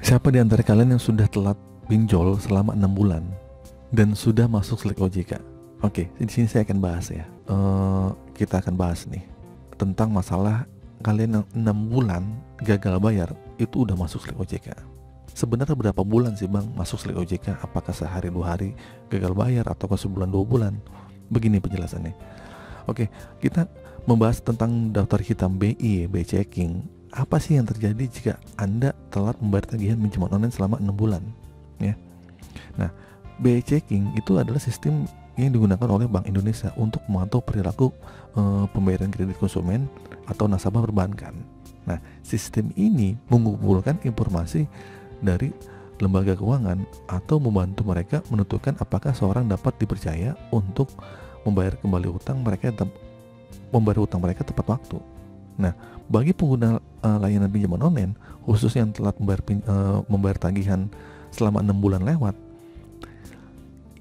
Siapa di antara kalian yang sudah telat pinjol selama 6 bulan dan sudah masuk Slack OJK? Oke, di sini saya akan bahas ya. Kita akan bahas nih tentang masalah kalian yang 6 bulan gagal bayar itu udah masuk Slack OJK. Sebenarnya berapa bulan sih bang masuk Slack OJK? Apakah sehari 2 hari gagal bayar ataukah sebulan 2 bulan? Begini penjelasannya. Oke, kita membahas tentang daftar hitam BI, BI checking. Apa sih yang terjadi jika Anda telat membayar tagihan pinjaman online selama 6 bulan? Ya. Nah, BI checking itu adalah sistem yang digunakan oleh Bank Indonesia untuk memantau perilaku pembayaran kredit konsumen atau nasabah perbankan. Nah, sistem ini mengumpulkan informasi dari lembaga keuangan atau membantu mereka menentukan apakah seorang dapat dipercaya untuk membayar kembali utang mereka tepat waktu. Nah, bagi pengguna layanan pinjaman online, khususnya yang telat membayar tagihan selama 6 bulan lewat,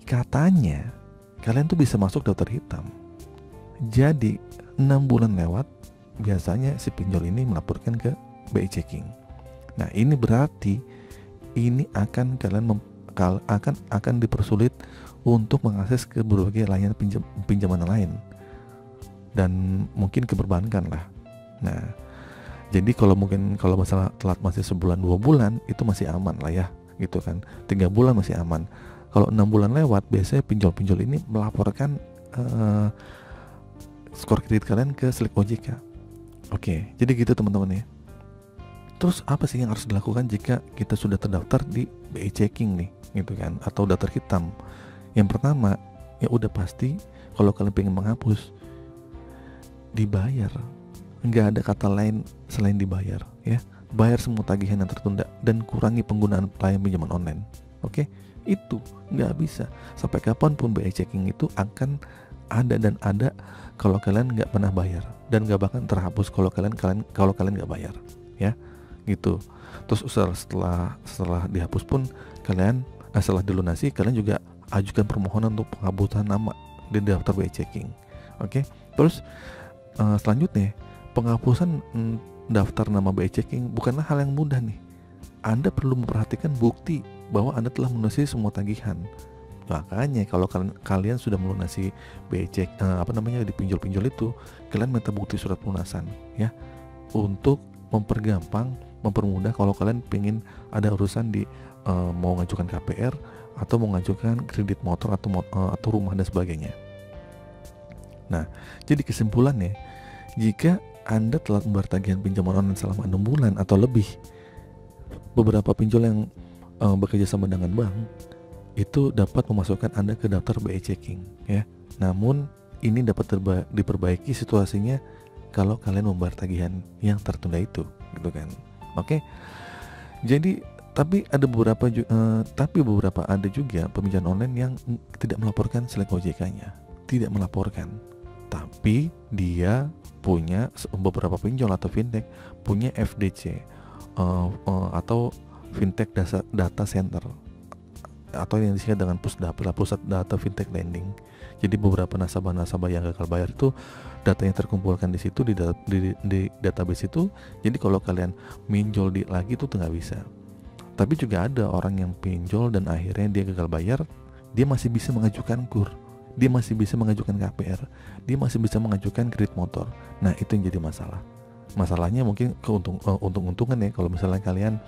katanya kalian tuh bisa masuk daftar hitam. Jadi 6 bulan lewat, biasanya si pinjol ini melaporkan ke BI checking. Nah, ini berarti ini akan akan dipersulit untuk mengakses ke berbagai layanan pinjaman lain dan mungkin ke perbankan lah. Nah, jadi kalau masalah telat masih sebulan 2 bulan itu masih aman lah ya, gitu kan. 3 bulan masih aman. Kalau 6 bulan lewat, biasanya pinjol-pinjol ini melaporkan skor kredit kalian ke Slack OJK. Oke, jadi gitu teman-teman ya. Terus apa sih yang harus dilakukan jika kita sudah terdaftar di BI checking nih, gitu kan, atau daftar hitam? Yang pertama, ya udah pasti kalau kalian pengen menghapus, dibayar. Nggak ada kata lain selain dibayar ya. Bayar semua tagihan yang tertunda dan kurangi penggunaan pelayanan pinjaman online. Oke, itu nggak bisa. Sampai kapanpun BI checking itu akan ada dan ada kalau kalian nggak pernah bayar, dan nggak bakal terhapus kalau kalian nggak bayar ya, gitu. Terus setelah dihapus pun kalian setelah dilunasi kalian juga ajukan permohonan untuk penghapusan nama di daftar BI checking. Oke, terus selanjutnya penghapusan daftar nama BI checking bukanlah hal yang mudah nih. Anda perlu memperhatikan bukti bahwa Anda telah melunasi semua tagihan. Makanya kalau kalian sudah melunasi BI check di pinjol-pinjol itu, kalian minta bukti surat pelunasan ya, untuk mempermudah kalau kalian pengen ada urusan di mau ngajukan KPR atau mau ngajukan kredit motor atau rumah dan sebagainya. Nah, jadi kesimpulannya, jika Anda telah membayar tagihan pinjaman online selama 6 bulan atau lebih, beberapa pinjol yang bekerja sama dengan bank itu dapat memasukkan Anda ke daftar BI checking ya. Namun ini dapat diperbaiki situasinya kalau kalian membayar tagihan yang tertunda itu, gitu kan. Oke. Jadi tapi beberapa ada juga peminjaman online yang tidak melaporkan Slack OJK-nya, tidak melaporkan. Tapi dia punya beberapa pinjol atau fintech punya FDC atau fintech data center, atau yang disingkat dengan pusat data fintech lending. Jadi beberapa nasabah-nasabah yang gagal bayar itu datanya terkumpulkan di situ, di database itu. Jadi kalau kalian minjol lagi itu nggak bisa. Tapi juga ada orang yang pinjol dan akhirnya dia gagal bayar, dia masih bisa mengajukan KUR, dia masih bisa mengajukan KPR, dia masih bisa mengajukan kredit motor. Nah, itu yang jadi masalah. Masalahnya mungkin untung-untungan ya, kalau misalnya kalian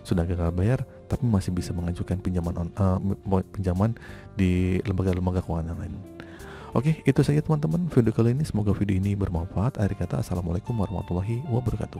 sudah gagal bayar tapi masih bisa mengajukan pinjaman di lembaga-lembaga keuangan lain. Oke, itu saja teman-teman video kali ini. Semoga video ini bermanfaat. Akhir kata, assalamualaikum warahmatullahi wabarakatuh.